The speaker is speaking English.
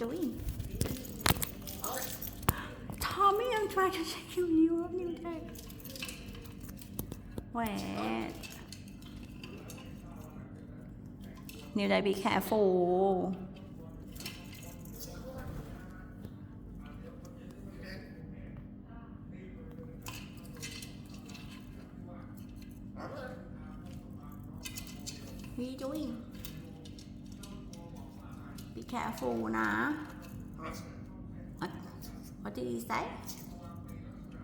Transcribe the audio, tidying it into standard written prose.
doing? Tommy, I'm trying to check you. You have new tag. Wait. New day, be careful. What are you doing? Be careful นะ What did he say?